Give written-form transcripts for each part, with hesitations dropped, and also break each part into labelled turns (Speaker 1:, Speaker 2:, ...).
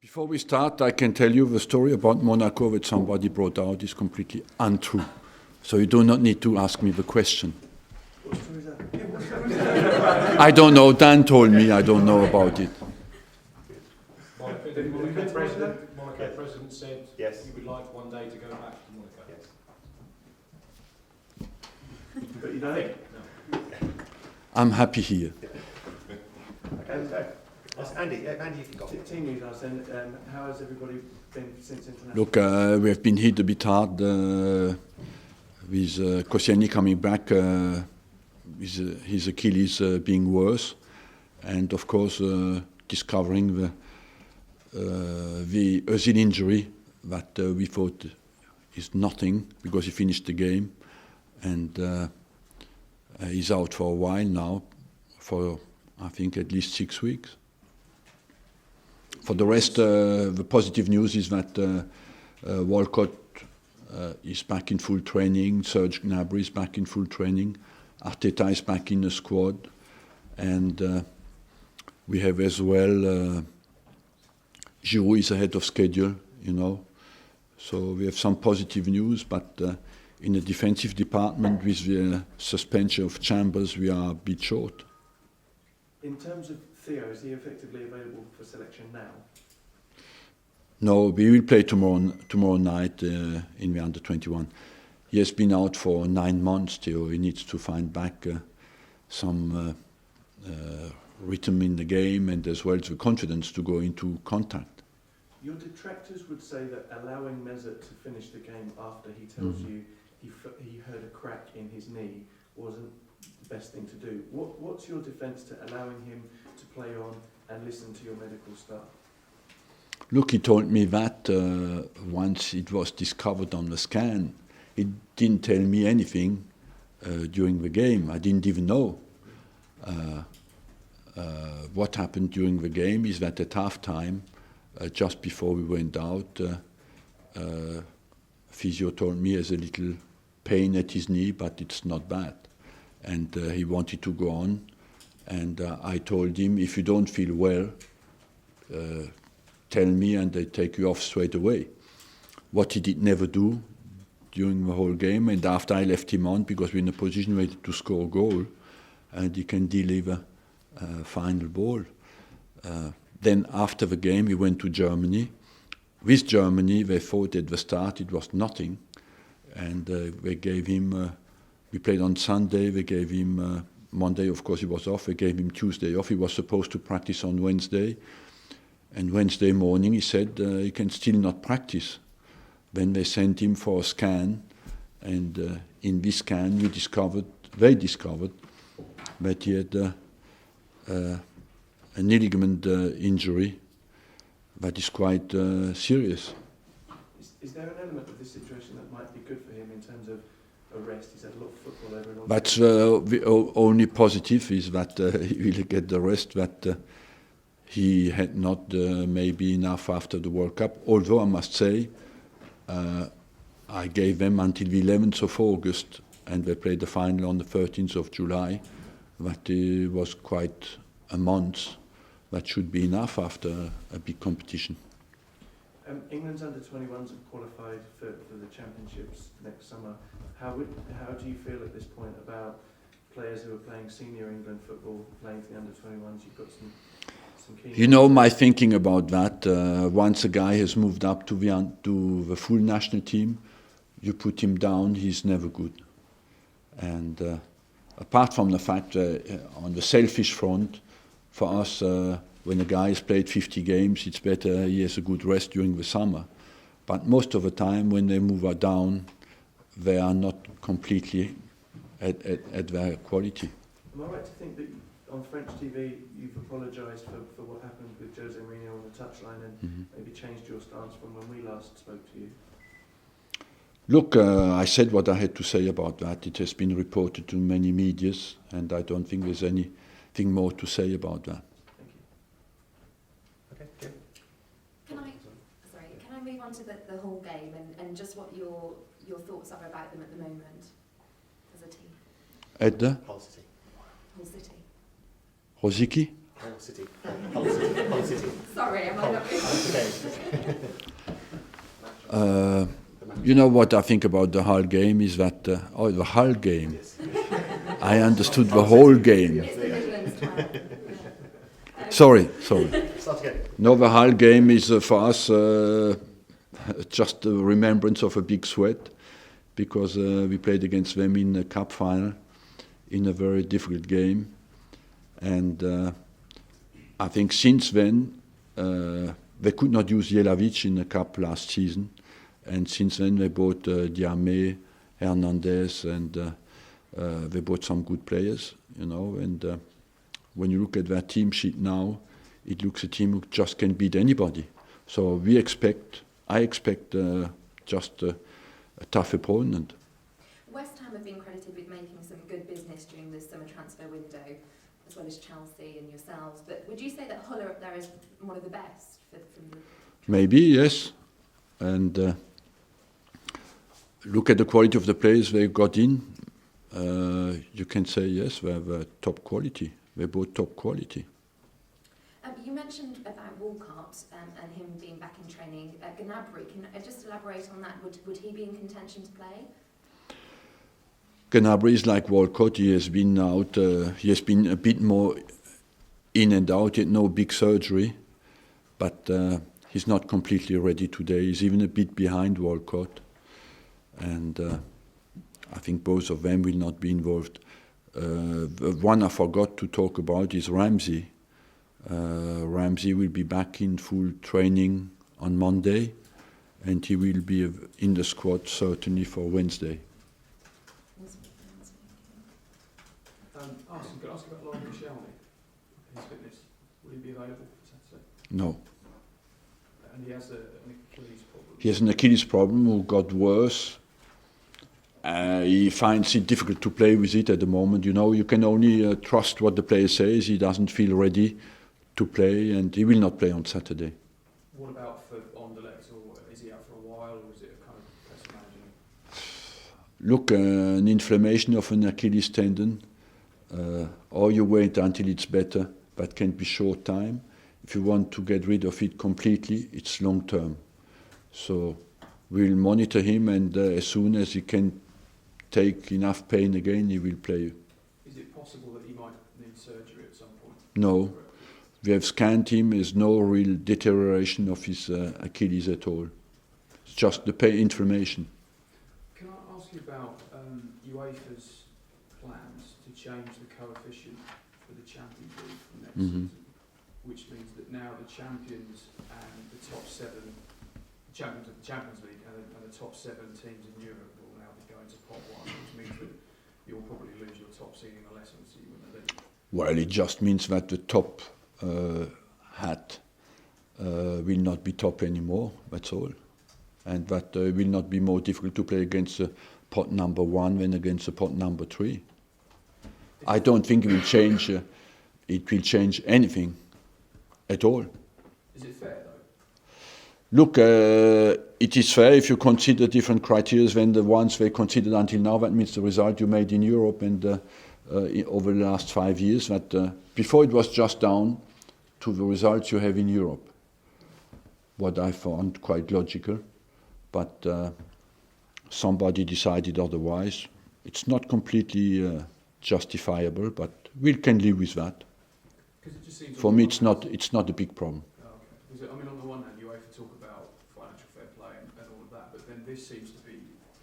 Speaker 1: Before we start, I can tell you the story about Monaco that somebody brought out is completely untrue. So you do not need to ask me the question.
Speaker 2: What story is that?
Speaker 1: I don't know. Dan told me. I don't know about it.
Speaker 3: Monaco president said
Speaker 2: Yes.
Speaker 3: he would like one day to go back to Monaco.
Speaker 2: Yes. But you don't?
Speaker 3: No.
Speaker 1: I'm happy here.
Speaker 2: Okay, so Andy, you can go. Team news, Arsene. How has everybody been since international?
Speaker 1: Look, we have been hit a bit hard with Koscielny coming back, with his Achilles being worse, and of course discovering the Ozil injury that we thought is nothing because he finished the game, and he's out for a while now, for I think at least 6 weeks. For the rest, the positive news is that Walcott is back in full training, Serge Gnabry is back in full training, Arteta is back in the squad, and we have as well Giroud is ahead of schedule, you know. So we have some positive news, but in the defensive department with the suspension of Chambers, we are a bit short.
Speaker 2: In terms of Theo, is he effectively available for selection now?
Speaker 1: No, we will play tomorrow night in the under-21. He has been out for 9 months, Theo. He needs to find back some rhythm in the game and as well as the confidence to go into contact.
Speaker 2: Your detractors would say that allowing Mesut to finish the game after he tells you he heard a crack in his knee wasn't the best thing to do. What's your defence to allowing him to play on and listen to your medical staff?
Speaker 1: Look, he told me that once it was discovered on the scan. He didn't tell me anything during the game. I didn't even know. What happened during the game is that at half-time, just before we went out, physio told me he has a little pain at his knee, but it's not bad. And he wanted to go on. And I told him, if you don't feel well, tell me and they take you off straight away. What he did never do during the whole game, and after I left him on, because we're in a position ready to score a goal, and he can deliver a final ball. Then after the game, he went to Germany. With Germany, they thought at the start it was nothing, and they gave him, we played on Sunday, they gave him, Monday of course he was off, they gave him Tuesday off. He was supposed to practice on Wednesday, and Wednesday morning he said he can still not practice. Then they sent him for a scan, and in this scan they discovered that he had a knee ligament injury that is quite serious.
Speaker 2: Is there an element of this situation that might be good for him in terms of a rest? He's had a lot of football over and on.
Speaker 1: That's the only positive is that he will get the rest that he had not maybe enough after the World Cup. Although I must say, I gave them until the 11th of August, and they played the final on the 13th of July. That was quite a month. That should be enough after a big competition.
Speaker 2: England's under-21s have qualified for the championships next summer. How do you feel at this point about players who are playing senior England football playing for the under-21s? You've got some key.
Speaker 1: You know my thinking about that. Once a guy has moved up to the full national team, you put him down, he's never good. And apart from the fact on the selfish front, for us, when a guy has played 50 games, it's better he has a good rest during the summer. But most of the time, when they move down, they are not completely at their quality.
Speaker 2: Am I right to think that on French TV you've apologised for what happened with Jose Mourinho on the touchline and maybe changed your stance from when we last spoke to you?
Speaker 1: Look, I said what I had to say about that. It has been reported to many medias, and I don't think there's anything more to say about that.
Speaker 2: Thank you.
Speaker 4: Okay, good.
Speaker 5: Can I move on to the whole game and just what your thoughts are about them at the moment as a team?
Speaker 1: At the
Speaker 4: Hull City.
Speaker 5: Whole City.
Speaker 1: Rosicky?
Speaker 4: Whole city. Whole city.
Speaker 5: Sorry, am I not
Speaker 4: Okay.
Speaker 1: You know what I think about the Hull game is that the Hull game.
Speaker 4: Yes.
Speaker 1: I understood the whole game.
Speaker 5: It's the Midlands time.
Speaker 1: Sorry.
Speaker 4: Start again.
Speaker 1: No, the Hull game is for us just a remembrance of a big sweat because we played against them in the cup final in a very difficult game, and I think since then they could not use Jelavic in the cup last season, and since then they bought Diame, Hernandez, and they bought some good players, you know, and when you look at their team sheet now, it looks a team who just can beat anybody. So I expect just a tough opponent.
Speaker 5: West Ham have been credited with making some good business during the summer transfer window, as well as Chelsea and yourselves. But would you say that Hull are up there as one of the best from the?
Speaker 1: Maybe, yes. And look at the quality of the players they got in. You can say yes, they have top quality. They bought top quality.
Speaker 5: You mentioned about Walcott and him being back in training. Gnabry, can I just elaborate on that? Would he be in contention to play?
Speaker 1: Gnabry is like Walcott. He has been out. He has been a bit more in and out. Yet no big surgery, but he's not completely ready today. He's even a bit behind Walcott, and I think both of them will not be involved. The one I forgot to talk about is Ramsey. Ramsey will be back in full training on Monday, and he will be in the squad certainly for Wednesday.
Speaker 2: Arsene, could I ask about Lauren Koscielny? His fitness, will he be available for Saturday?
Speaker 1: No.
Speaker 2: And he has an Achilles problem.
Speaker 1: He has an Achilles problem who got worse. He finds it difficult to play with it at the moment. You know, you can only trust what the player says. He doesn't feel ready to play, and he will not play on Saturday.
Speaker 2: What about for Anderlecht, or is he out for a while, or is it a kind of press managing?
Speaker 1: Look, an inflammation of an Achilles tendon, or you wait until it's better, that can be short time. If you want to get rid of it completely, it's long term. So we'll monitor him, and as soon as he can take enough pain again, he will play.
Speaker 2: Is it possible that he might need surgery at some point?
Speaker 1: No. We have scanned him. There's no real deterioration of his Achilles at all. It's just the pain, inflammation.
Speaker 2: Can I ask you about UEFA's plans to change the coefficient for the Champions League for next season, which means that now the champions and the top seven, champions of the Champions League and the top 7 teams in Europe will now be going to pot 1, which means that you'll probably lose your top seeding unless obviously you win the league.
Speaker 1: Well, it just means that the top hat will not be top anymore, that's all. And that will not be more difficult to play against pot number 1 than against pot number 3. I don't think it will change anything at all.
Speaker 2: Is it fair though?
Speaker 1: Look, it is fair if you consider different criteria than the ones they considered until now. That means the result you made in Europe and over the last 5 years. That before it was just down to the results you have in Europe, what I found quite logical. But somebody decided otherwise. It's not completely justifiable, but we can live with that.
Speaker 2: Because it just seems
Speaker 1: For me, it's not a big problem.
Speaker 2: Oh, okay. Because, I mean, on the one hand, UEFA talk about financial fair play and all of that, but then this seems to be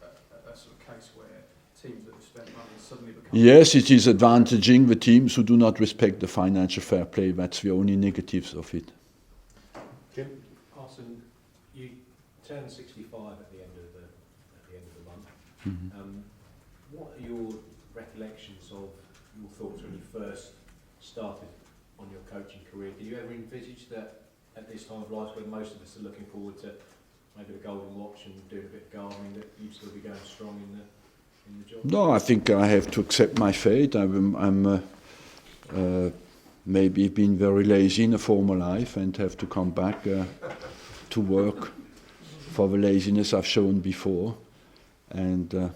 Speaker 2: a sort of case where teams that have spent money suddenly become...
Speaker 1: Yes, it is advantaging the teams who do not respect the financial fair play. That's the only negatives of it.
Speaker 4: Jim?
Speaker 3: Arsene, you turn 65 at the end of the month.
Speaker 1: Mm-hmm.
Speaker 3: What are your recollections of your thoughts when you first started on your coaching career? Did you ever envisage that at this time of life, when most of us are looking forward to maybe the golden watch and doing a bit of gardening, that you'd still be going strong in the job?
Speaker 1: No, I think I have to accept my fate. I'm maybe been very lazy in a former life and have to come back to work for the laziness I've shown before. And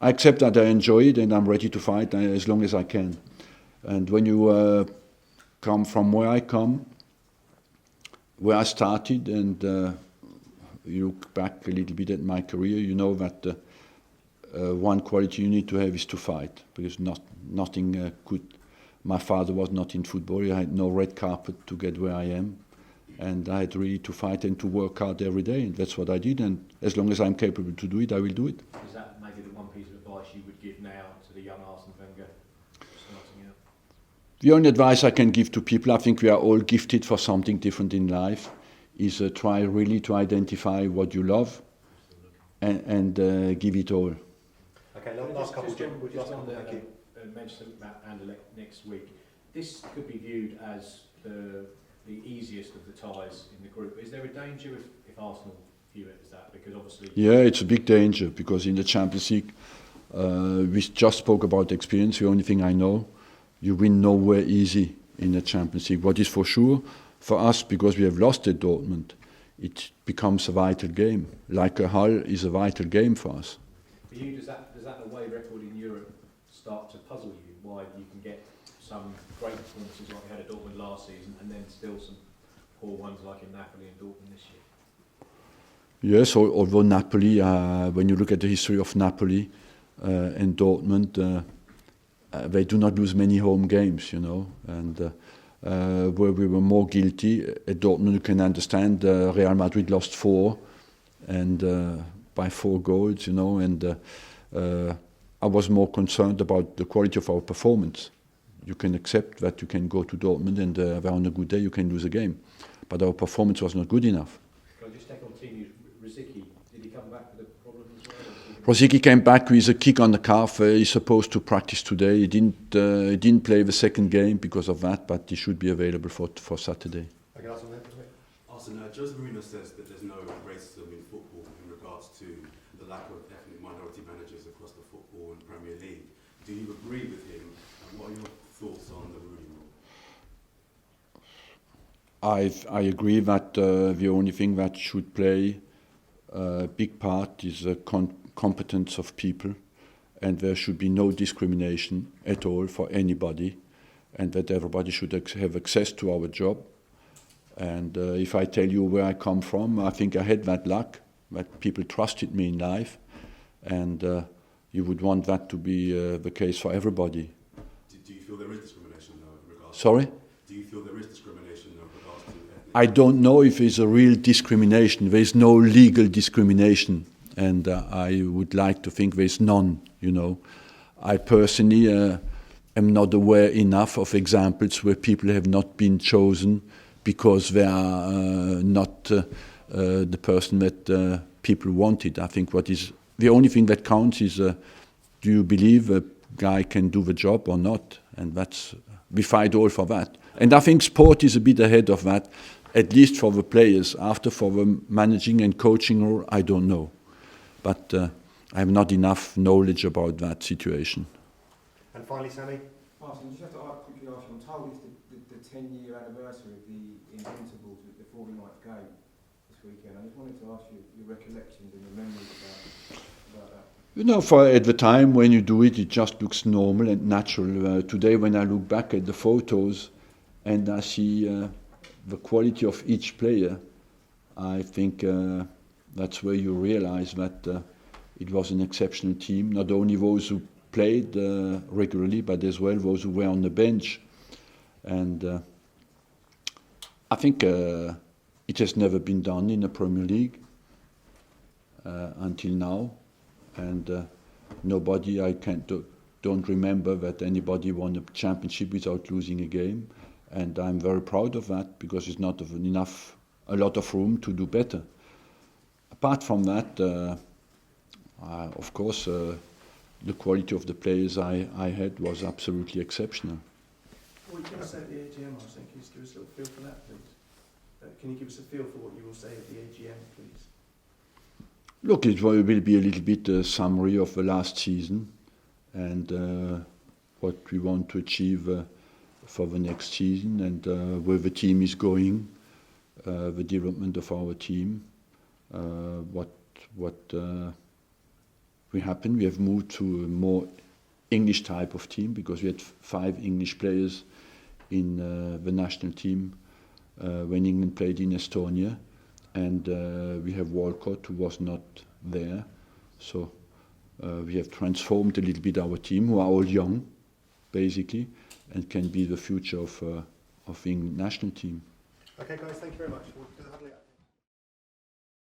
Speaker 1: I accept that I enjoy it and I'm ready to fight as long as I can. And when you come from where I come, where I started, and you look back a little bit at my career, you know that one quality you need to have is to fight, because nothing could. My father was not in football. I had no red carpet to get where I am, and I had really to fight and to work hard every day, and that's what I did. And as long as I'm capable to do it, I will do it.
Speaker 3: Is that maybe the one piece of advice you would give now to the young Arsene Wenger starting out?
Speaker 1: The only advice I can give to people, I think we are all gifted for something different in life, is try really to identify what you love and give it all.
Speaker 4: Okay, last couple, Jim.
Speaker 3: Just
Speaker 4: Last
Speaker 3: on
Speaker 4: couple, thank you.
Speaker 3: mention something about Anderlecht next week. This could be viewed as the easiest of the ties in the group. Is there a danger if Arsenal view it as that? Because obviously...
Speaker 1: Yeah, it's a big danger, because in the Champions League, we just spoke about experience. The only thing I know, you win nowhere easy in the Champions League. What is for sure, for us, because we have lost at Dortmund, it becomes a vital game. Like a Hull is a vital game for us.
Speaker 3: For you, does that away record in Europe start to puzzle you? Why you can get some great performances like you had at Dortmund last season, and then still some poor ones like in Napoli and Dortmund this year?
Speaker 1: Yes, although Napoli, when you look at the history of Napoli and Dortmund, they do not lose many home games, you know, and where we were more guilty at Dortmund, you can understand. Real Madrid lost 4, and by 4 goals, you know, and I was more concerned about the quality of our performance. You can accept that you can go to Dortmund and on a good day you can lose a game, but our performance was not good enough.
Speaker 3: Can I just take on team Rosicky? Did he come back with a problem as well?
Speaker 1: Rosicky came back with a kick on the calf. He's supposed to practice today. He didn't play the second game because of that, but he should be available for Saturday.
Speaker 4: Okay, last one then.
Speaker 6: Arsene, Jose Mourinho says that there's no racism in football in regards to the lack of ethnic minority managers across the football and Premier League. Do you agree with him, and what are your thoughts on the Rooney rule?
Speaker 1: I agree that the only thing that should play a big part is the competence of people, and there should be no discrimination at all for anybody, and that everybody should have access to our job. And if I tell you where I come from, I think I had that luck, that people trusted me in life, and you would want that to be the case for everybody.
Speaker 6: Do you feel there is discrimination though in regards?
Speaker 1: Sorry?
Speaker 6: Do you feel there is discrimination in regards to ethnic?
Speaker 1: I don't know if there's a real discrimination. There's no legal discrimination, and I would like to think there's none, you know. I personally am not aware enough of examples where people have not been chosen because they are not the person that people wanted. I think the only thing that counts is do you believe a guy can do the job or not? And we fight all for that. And I think sport is a bit ahead of that, at least for the players. After, for the managing and coaching role, I don't know. But I have not enough knowledge about that situation.
Speaker 4: And finally, Sammy.
Speaker 7: Arsene, just have to quickly ask you, I'm told it's the 10-year anniversary of the Invincibles with the 49th game this weekend. I just wanted to ask you your recollections and your memories about that.
Speaker 1: You know, at the time when you do it, it just looks normal and natural. Today, when I look back at the photos and I see the quality of each player, I think that's where you realize that it was an exceptional team. Not only those who played regularly, but as well those who were on the bench. And I think it has never been done in the Premier League until now. And nobody, don't remember that anybody won a championship without losing a game. And I'm very proud of that, because it's not a lot of room to do better. Apart from that, of course, the quality of the players I had was absolutely exceptional.
Speaker 2: What are you going to say at the AGM, Arsene? Can you just give us a little feel for that, please? Can you give us a feel for what you will say at the AGM, please?
Speaker 1: Look, it will be a little bit a summary of the last season and what we want to achieve for the next season, and where the team is going, the development of our team, what we happen. We have moved to a more English type of team because we had 5 English players in the national team when England played in Estonia, and we have Walcott, who was not there. So we have transformed a little bit our team, who are all young, basically, and can be the future of England national team.
Speaker 4: Okay, guys, thank you very much. We'll do the huddle.